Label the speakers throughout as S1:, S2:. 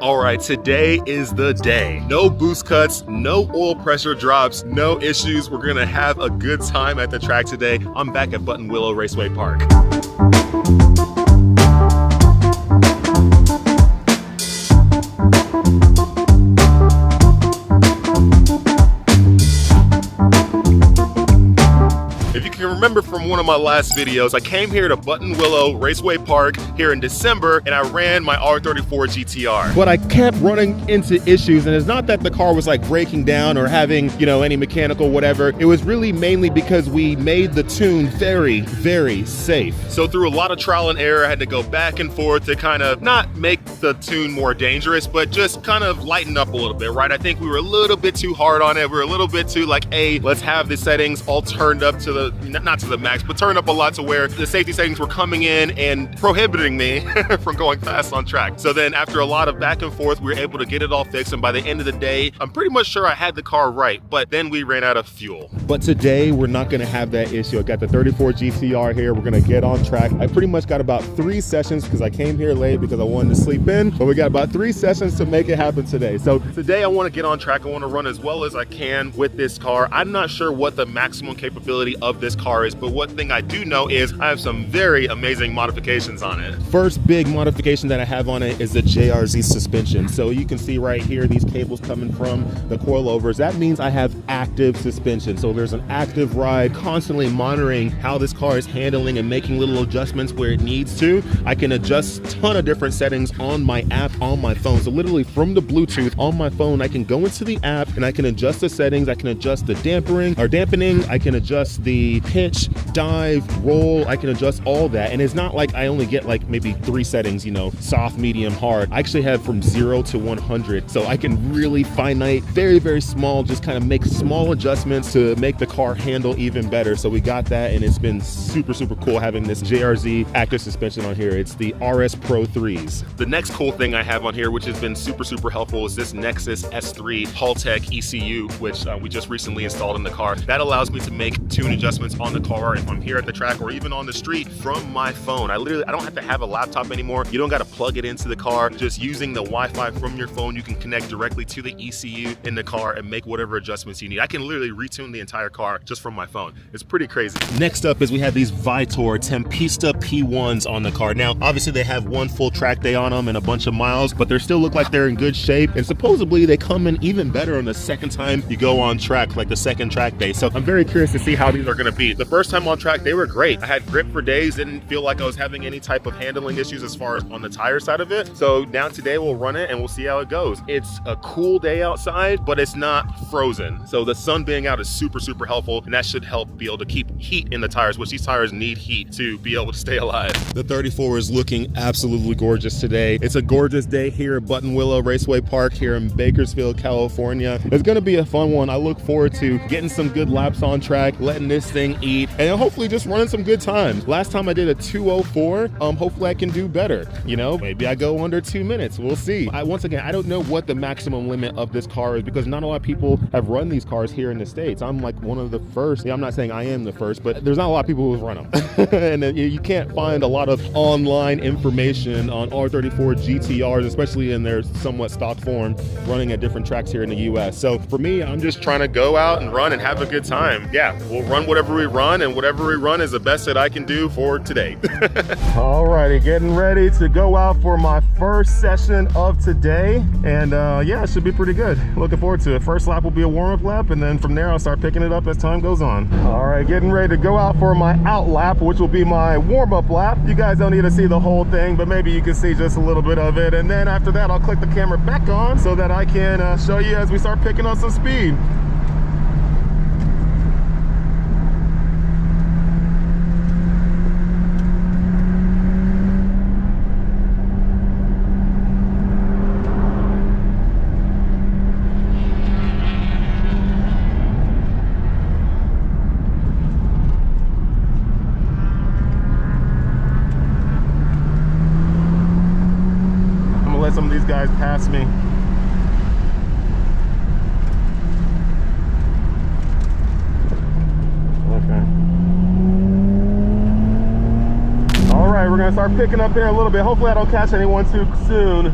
S1: All right, today is the day. No boost cuts, no oil pressure drops, no issues. We're gonna have a good time at the track today. I'm back at Buttonwillow Raceway Park. Remember from one of my last videos, I came here to Buttonwillow Raceway Park here in December and I ran my R34 GTR. But I kept running into issues, and it's not that the car was like breaking down or having, you know, any mechanical whatever. It was really mainly because we made the tune very, very safe. So through a lot of trial and error, I had to go back and forth to kind of not make the tune more dangerous, but just kind of lighten up a little bit, right? I think we were a little bit too hard on it. We were a little bit too like, hey, let's have the settings all turned up to the, not to the max, but turned up a lot to where the safety settings were coming in and prohibiting me from going fast on track. So then after a lot of back and forth, we were able to get it all fixed. And by the end of the day, I'm pretty much sure I had the car right, but then we ran out of fuel. But today we're not gonna have that issue. I got the 34 GTR here. We're gonna get on track. I pretty much got about 3 sessions because I came here late because I wanted to sleep in, but we got about 3 sessions to make it happen today. So today I wanna get on track. I wanna run as well as I can with this car. I'm not sure what the maximum capability of this car is, but one thing I do know is I have some very amazing modifications on it. First big modification that I have on it is the JRZ suspension. So you can see right here, these cables coming from the coilovers. That means I have active suspension. So there's an active ride, constantly monitoring how this car is handling and making little adjustments where it needs to. I can adjust a ton of different settings on my app on my phone. So literally from the Bluetooth on my phone, I can go into the app and I can adjust the settings. I can adjust the dampening. I can adjust the pitch, dive, roll. I can adjust all that. And it's not like I only get like maybe 3 settings, you know, soft, medium, hard. I actually have from 0 to 100. So I can really finite, very, very small, just kind of make small adjustments to make the car handle even better. So we got that, and it's been super, super cool having this JRZ Active Suspension on here. It's the RS Pro 3s. The next cool thing I have on here, which has been super, super helpful, is this Nexus S3 Haltech ECU, which we just recently installed in the car. That allows me to make tune adjustments on the car if I'm here at the track or even on the street from my phone. I don't have to have a laptop anymore. You don't got to plug it into the car. Just using the Wi-Fi from your phone, you can connect directly to the ECU in the car and make whatever adjustments you need. I can literally retune the entire car just from my phone. It's pretty crazy. Next up is we have these Vitour Tempesta P1s on the car. Now, obviously they have 1 full track day on them and a bunch of miles, but they still look like they're in good shape. And supposedly they come in even better on the second time you go on track, like the second track day. So I'm very curious to see how these are gonna be. The first time on track, they were great. I had grip for days, didn't feel like I was having any type of handling issues as far as on the tire side of it. So now today we'll run it and we'll see how it goes. It's a cool day outside, but it's not frozen. So the sun being out is super, super helpful, and that should help be able to keep heat in the tires, which these tires need heat to be able to stay alive. The 34 is looking absolutely gorgeous today. It's a gorgeous day here at Buttonwillow Raceway Park here in Bakersfield, California. It's gonna be a fun one. I look forward to getting some good laps on track, letting this thing eat, and hopefully just running some good times. Last time I did a 2:04. Hopefully I can do better. You know, maybe I go under 2 minutes. We'll see. Once again, I don't know what the maximum limit of this car is because not a lot of people have run these cars here in the States. I'm like one of the first. Yeah, I'm not saying I am the first, but there's not a lot of people who've run them. And you can't find a lot of online information on R34 GTRs, especially in their somewhat stock form, running at different tracks here in the US. So for me, I'm just trying to go out and run and have a good time. Yeah, we'll run whatever we run, and whatever we run is the best that I can do for today. Alrighty, getting ready to go out for my first session of today, and yeah, it should be pretty good. Looking forward to it. First lap will be a warm-up lap, and then from there I'll start picking it up as time goes on. All right, getting ready to go out for my out lap, which will be my warm-up lap. You guys don't need to see the whole thing, but maybe you can see just a little bit of it, and then after that I'll click the camera back on so that I can show you as we start picking up some speed. Some of these guys pass me. Okay. All right, we're gonna start picking up here a little bit. Hopefully I don't catch anyone too soon.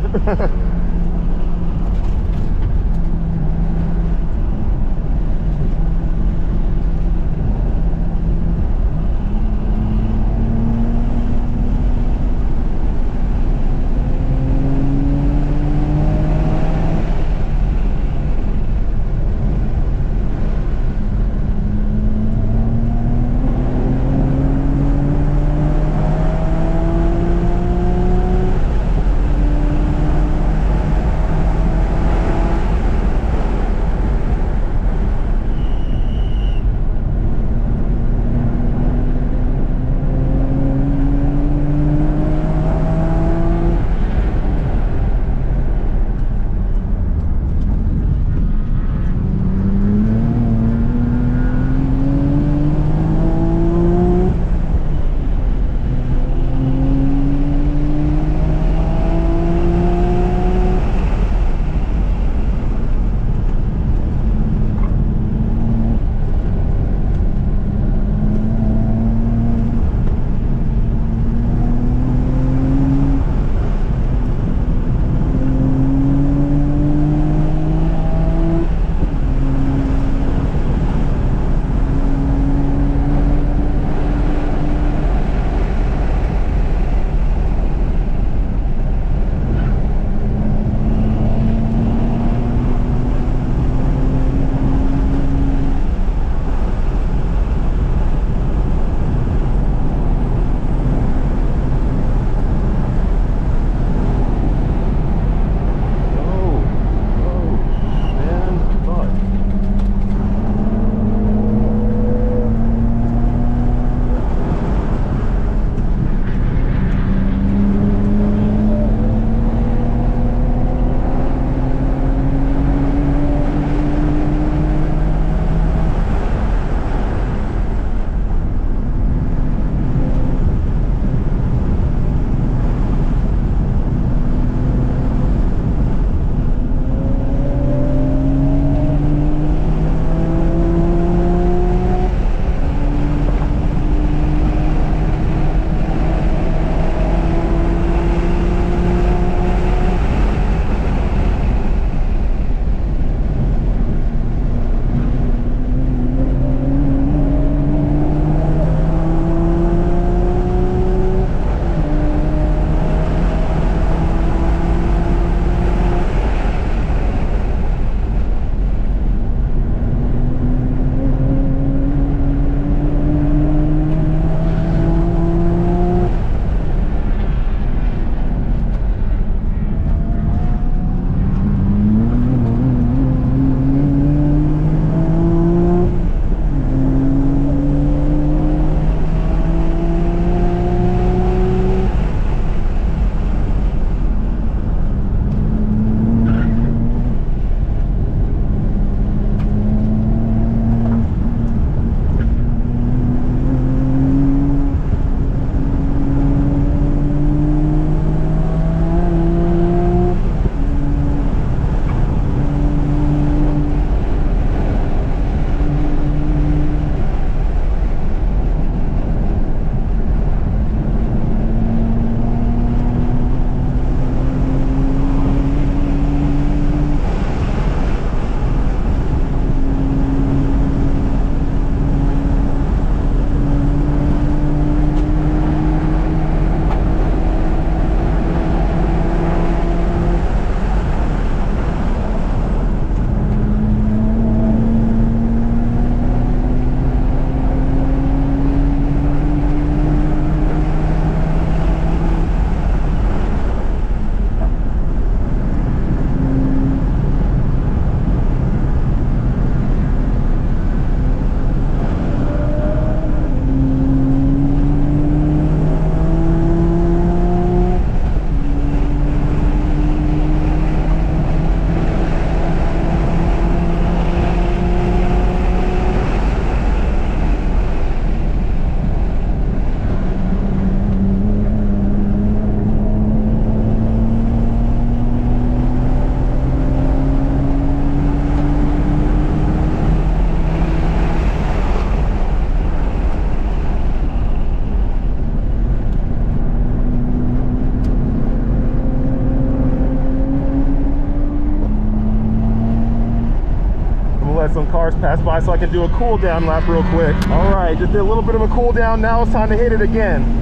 S1: let some cars pass by so I can do a cool down lap real quick. All right, just did a little bit of a cool down. Now it's time to hit it again.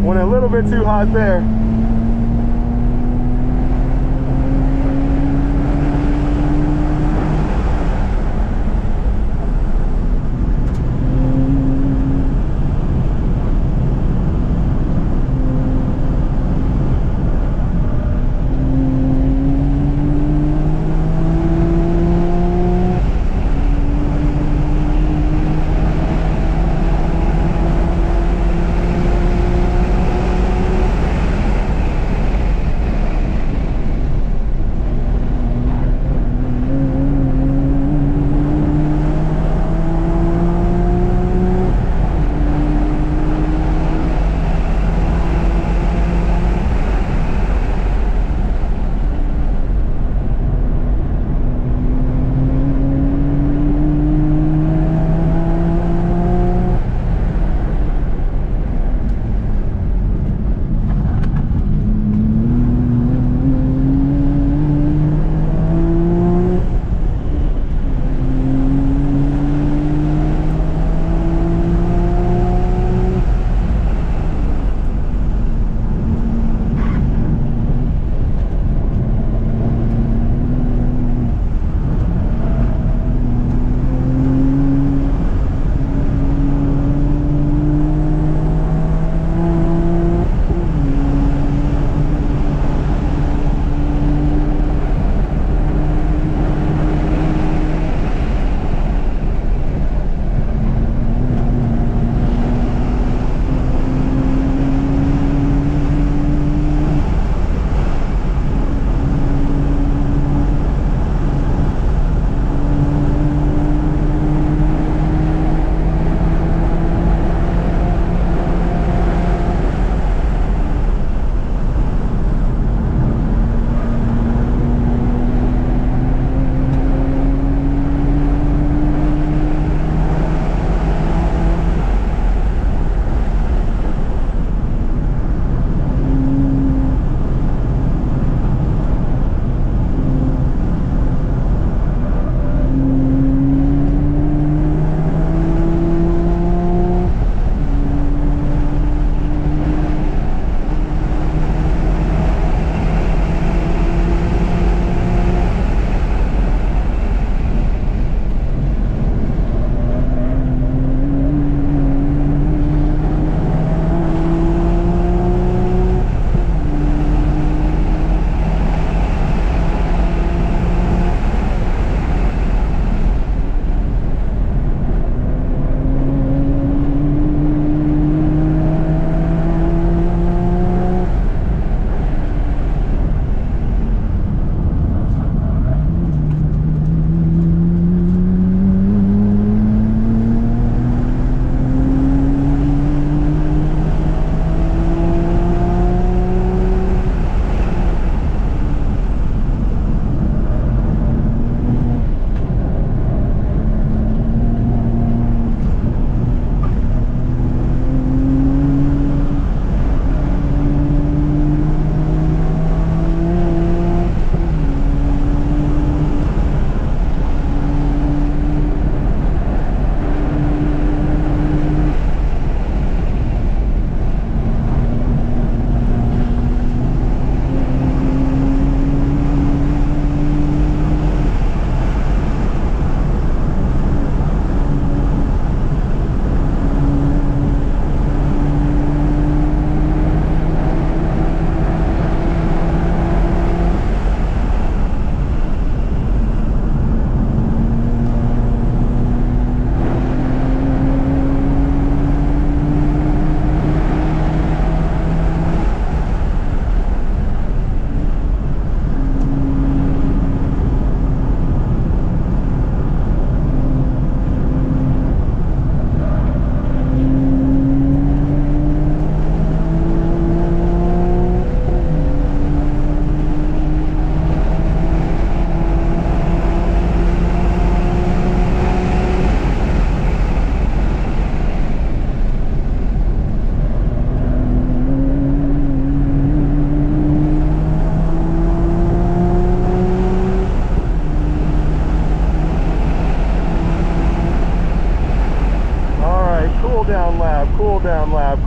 S1: Went a little bit too hot there.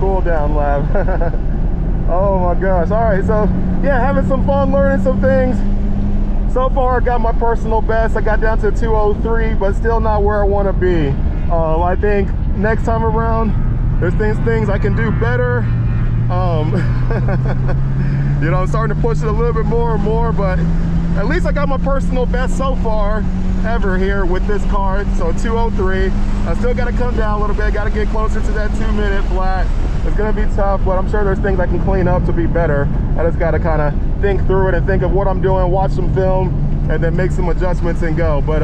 S1: cool down lap. Oh my gosh. All right, so yeah, having some fun learning some things. So far, I got my personal best. I got down to 203, but still not where I want to be. I think next time around, there's things I can do better. You know, I'm starting to push it a little bit more and more, but at least I got my personal best so far ever here with this car. So 203. I still got to come down a little bit. Got to get closer to that 2-minute flat. It's going to be tough, but I'm sure there's things I can clean up to be better. I just got to kind of think through it and think of what I'm doing, watch some film, and then make some adjustments and go. But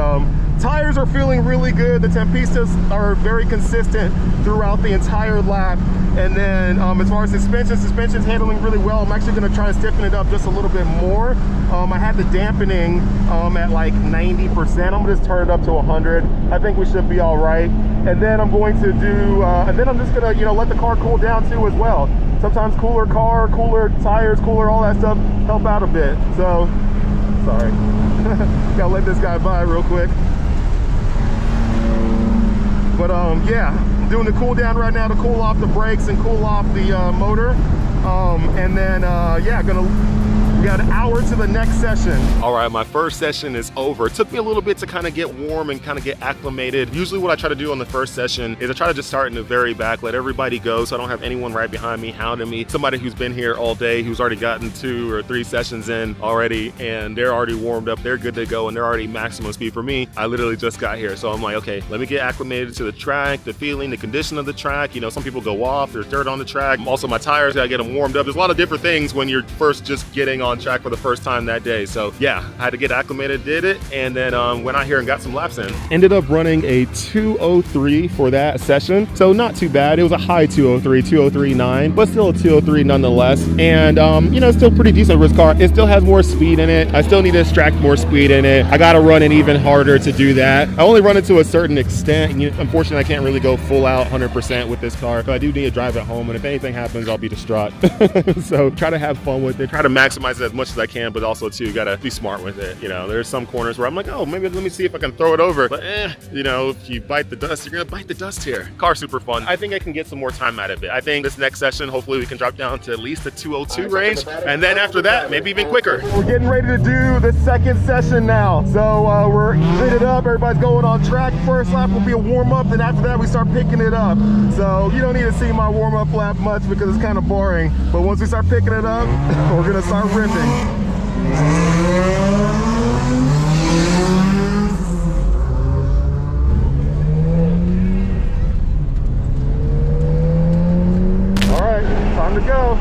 S1: tires are feeling really good. The Tempestas are very consistent throughout the entire lap. And then as far as suspension's handling really well. I'm actually going to try to stiffen it up just a little bit more. I had the dampening at like 90%. I'm going to just turn it up to 100. I think we should be all right. And then I'm going to do, and then I'm just going to, you know, let the car cool down too as well. Sometimes cooler car, cooler tires, cooler all that stuff help out a bit. So, sorry. Gotta let this guy by real quick. But yeah, I'm doing the cool down right now to cool off the brakes and cool off the motor. And then yeah, we got an hour to the next session. All right, my first session is over. It took me a little bit to kind of get warm and kind of get acclimated. Usually what I try to do on the first session is I try to just start in the very back, let everybody go so I don't have anyone right behind me hounding me. Somebody who's been here all day, who's already gotten 2 or 3 sessions in already, and they're already warmed up, they're good to go, and they're already maximum speed. For me, I literally just got here. So I'm like, okay, let me get acclimated to the track, the feeling, the condition of the track. You know, some people go off, there's dirt on the track. Also, my tires, gotta get them warmed up. There's a lot of different things when you're first just getting on track for the first time that day. So yeah, I had to get acclimated, did it, and then went out here and got some laps in. Ended up running a 203 for that session, so not too bad. It was a high 203, 203.9, but still a 203 nonetheless. And you know, still pretty decent for this car. It still has more speed in it. I still need to extract more speed in it. I gotta run it even harder to do that. I only run it to a certain extent, and unfortunately I can't really go full out 100% with this car, so I do need to drive it home, and if anything happens, I'll be distraught. So try to have fun with it, try to maximize it as much as I can, but also too gotta be smart with it. You know, there's some corners where I'm like, oh, maybe let me see if I can throw it over, but you know, if you bite the dust, you're gonna bite the dust here. Car's super fun. I think I can get some more time out of it. I think this next session, hopefully we can drop down to at least the 202 range, and then after that, maybe even quicker. We're getting ready to do the second session now. So we're fitted up, everybody's going on track. First lap will be a warm-up, then after that we start picking it up. So you don't need to see my warm-up lap much because it's kind of boring, but once we start picking it up, we're gonna start ripping. All right, time to go.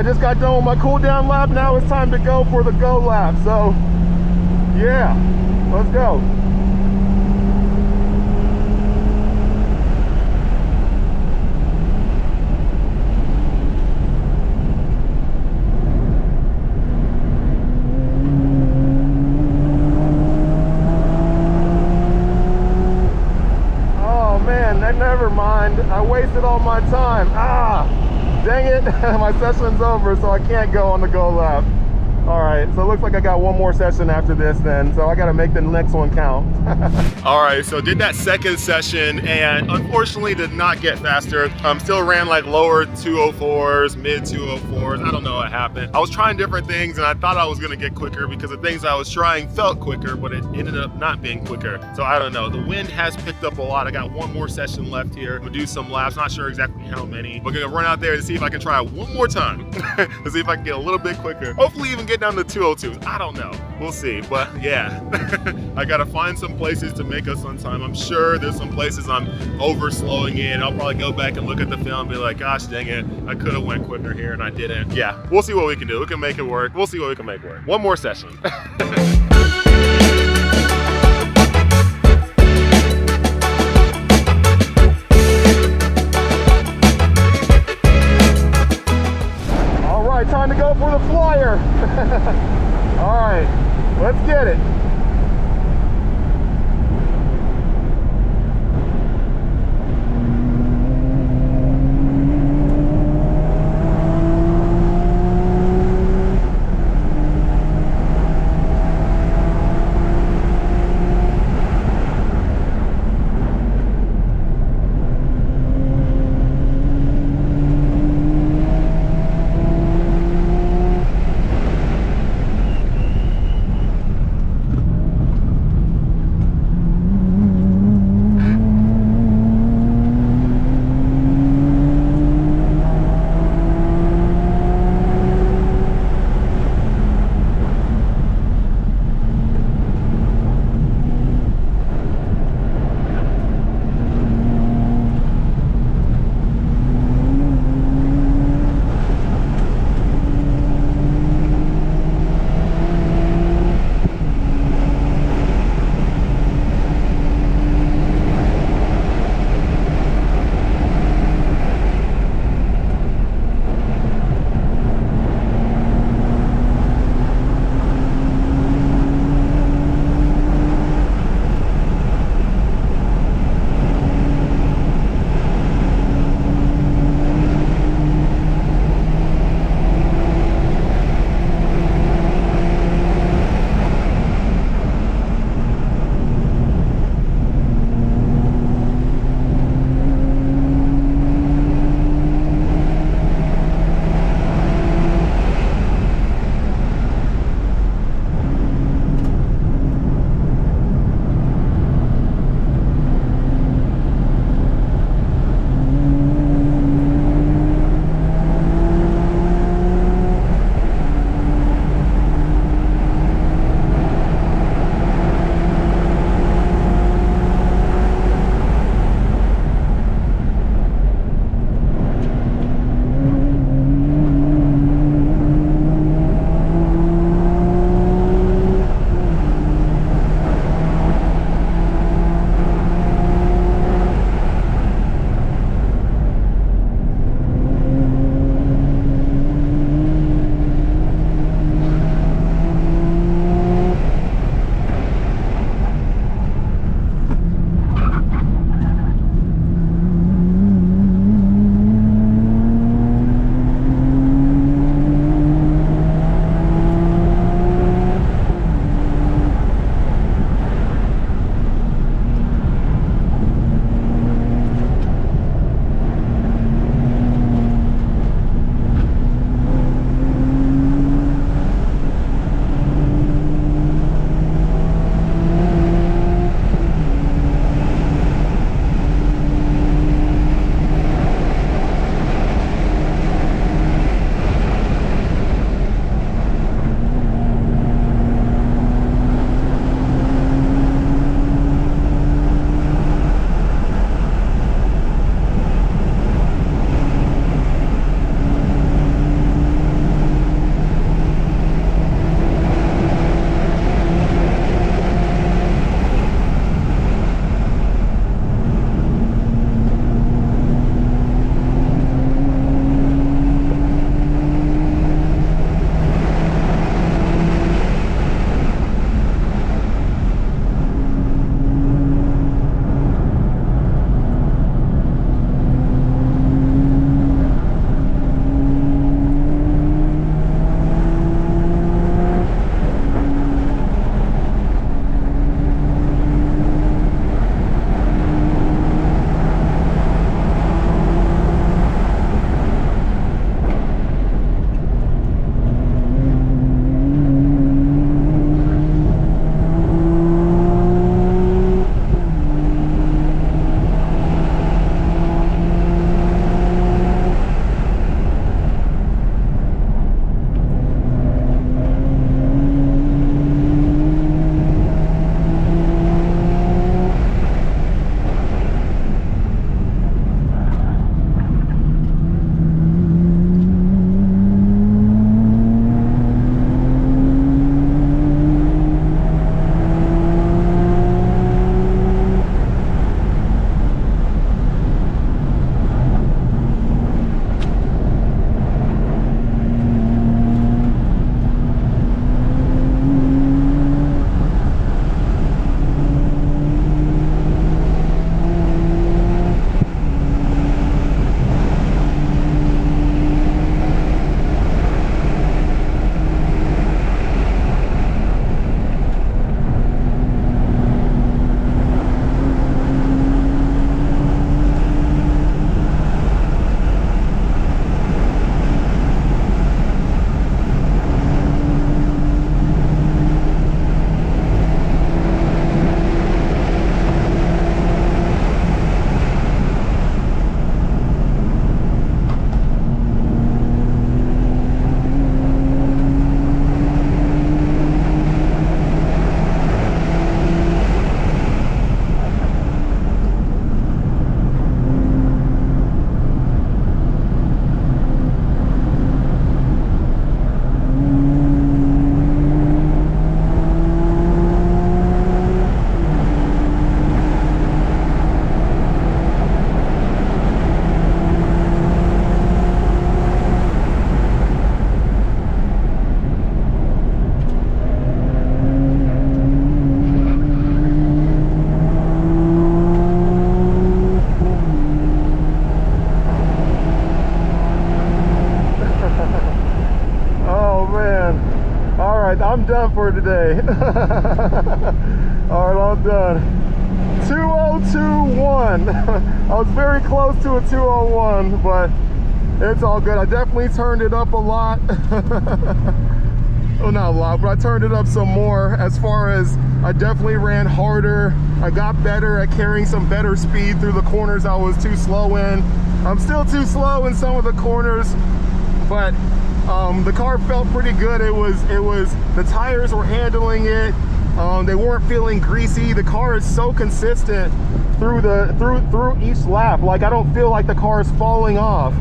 S1: just got done with my cool down lap. Now it's time to go for the go lap. So yeah, let's go. Never mind, I wasted all my time. Dang it. My session's over, so I can't go on the go lap. All right, so it looks like I got one more session after this then, so I gotta make the next one count. All right, so did that second session and unfortunately did not get faster. Still ran like lower 204s, mid 204s. I don't know what happened. I was trying different things and I thought I was gonna get quicker because the things I was trying felt quicker, but it ended up not being quicker. So I don't know, the wind has picked up a lot. I got one more session left here. We'll do some laps, not sure exactly how many. We're gonna run out there to see if I can try one more time to see if I can get a little bit quicker. Hopefully even get down to 202s. I don't know. We'll see. But yeah, I gotta find some places to make us on time. I'm sure there's some places I'm over slowing in. I'll probably go back and look at the film and be like, gosh dang it, I could have went quicker here and I didn't. Yeah, we'll see what we can do. We can make it work. We'll see what we can make work. One more session. Time to go for the flyer. All right, let's get it. Oh man. All right, I'm done for today. All right, I'm done. 2021. I was very close to a 201, but it's all good. I definitely turned it up a lot. Well, not a lot, but I turned it up some more. As far as I definitely ran harder. I got better at carrying some better speed through the corners I was too slow in. I'm still too slow in some of the corners, but the car felt pretty good. It was the tires were handling it. They weren't feeling greasy. The car is so consistent through each lap. Like, I don't feel like the car is falling off.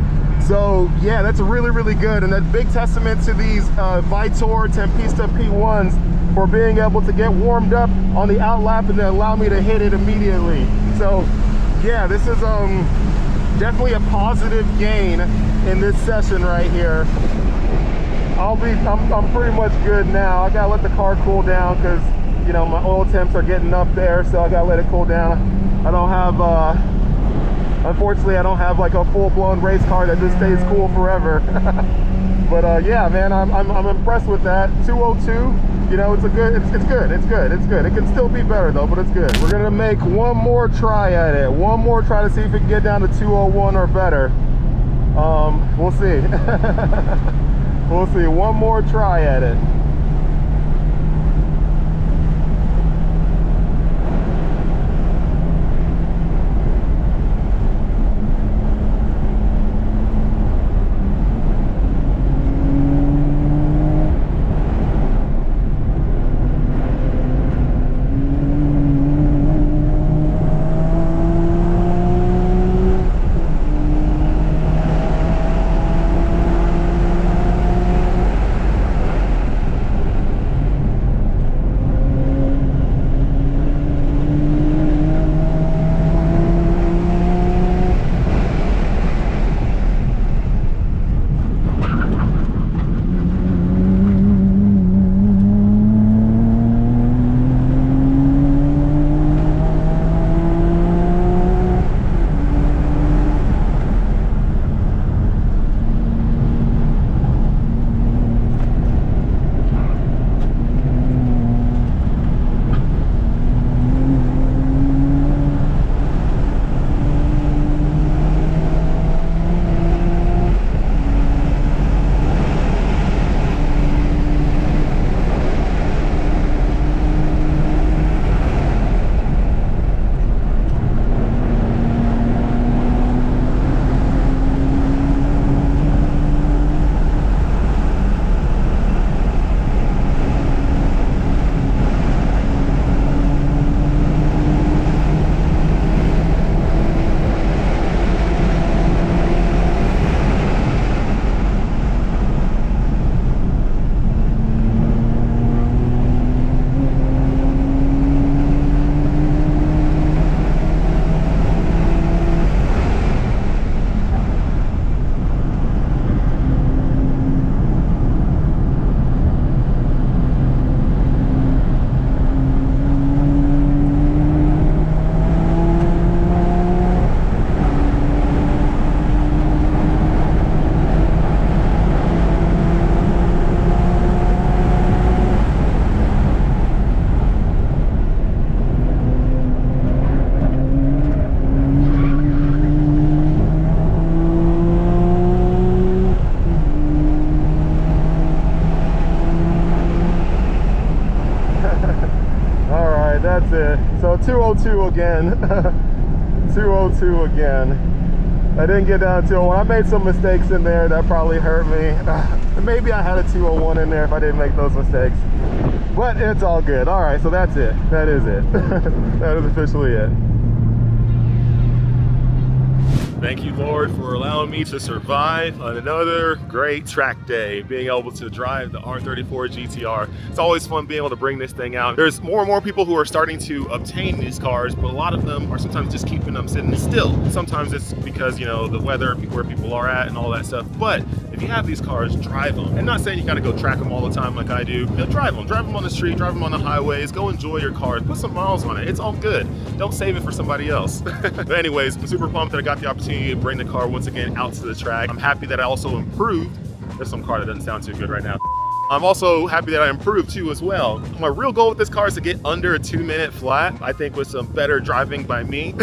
S1: So yeah, that's really good, and that big testament to these Vitour Tempesta P1s for being able to get warmed up on the out lap and then allow me to hit it immediately. So yeah, this is definitely a positive gain in this session right here. I'm pretty much good now. I gotta let the car cool down because, you know, my oil temps are getting up there, so I gotta let it cool down. I don't have unfortunately, I don't have like a full-blown race car that just stays cool forever. But yeah, man, I'm impressed with that. 202, you know, it's good. It can still be better though, but it's good. We're gonna make one more try at it. One more try to see if we can get down to 201 or better. We'll see. We'll see. One more try at it. That's it. So 202 again. 202 again. I didn't get down to 201. I made some mistakes in there that probably hurt me. Maybe I had a 201 in there if I didn't make those mistakes. But it's all good. All right, so that's it. That is it. That is officially it. Thank you, Lord, for allowing me to survive on another great track day, being able to drive the R34 GTR. It's always fun being able to bring this thing out. There's more and more people who are starting to obtain these cars, but a lot of them are sometimes just keeping them sitting still. Sometimes it's because, you know, the weather, where people are at and all that stuff. But if you have these cars, drive them. And not saying you gotta go track them all the time like I do. You'll drive them on the street, drive them on the highways, go enjoy your cars, put some miles on it. It's all good. Don't save it for somebody else. But anyways, I'm super pumped that I got the opportunity to bring the car once again out to the track. I'm happy that I also improved There's some car that doesn't sound too good right now. I'm also happy that I improved too as well. My real goal with this car is to get under a 2-minute flat. I think with some better driving by me,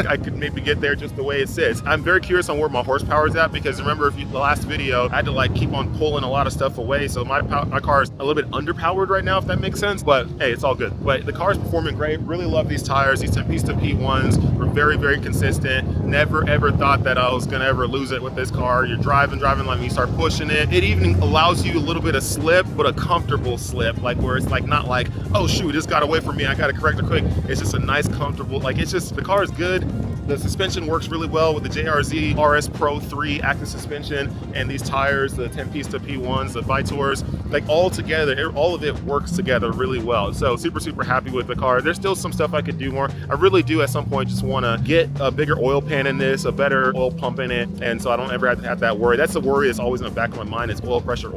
S1: I could maybe get there just the way it sits. I'm very curious on where my horsepower is at, because remember the last video, I had to like keep on pulling a lot of stuff away. So my car is a little bit underpowered right now, if that makes sense, but hey, it's all good. But the car is performing great. Really love these tires. These Tempesta P1s were very, very consistent. Never ever thought that I was gonna ever lose it with this car. You're driving like you start pushing it. It even allows you a little bit of slip, but a comfortable slip, like where it's like not like, oh shoot, it just got away from me, I gotta correct it quick. It's just a nice comfortable, like it's just, the car is good. The suspension works really well with the JRZ RS Pro 3 active suspension, and these tires, the Tempesta P1s, the Vitours, like all together, all of it works together really well. So super happy with the car. There's still some stuff I could do more. I really do at some point just want to get a bigger oil pan in this, a better oil pump in it, and so I don't ever have to have that worry. That's the worry that's always in the back of my mind, is oil pressure,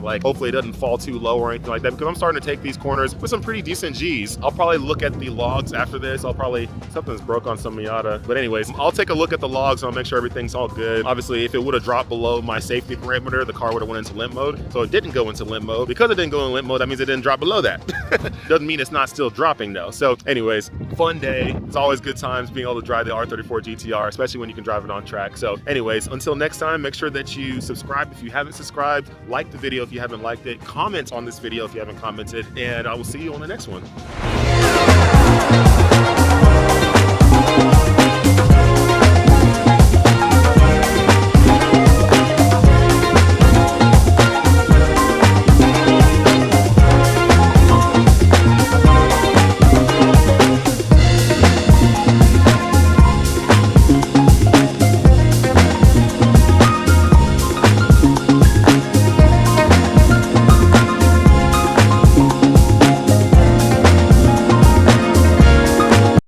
S1: like hopefully it doesn't fall too low or anything like that, because I'm starting to take these corners with some pretty decent G's. I'll probably look at the logs after this. Something's broke on some Miata, but anyways, I'll take a look at the logs and I'll make sure everything's all good. Obviously, if it would have dropped below my safety parameter, the car would have went into limp mode. So it didn't go into limp mode. Because it didn't go in limp mode, that means it didn't drop below that. Doesn't mean it's not still dropping though. So anyways, fun day. It's always good times being able to drive the R34 GTR, especially when you can drive it on track. So anyways, until next time, make sure that you subscribe if you haven't subscribed, like the video if you haven't liked it, comment on this video if you haven't commented, and I will see you on the next one.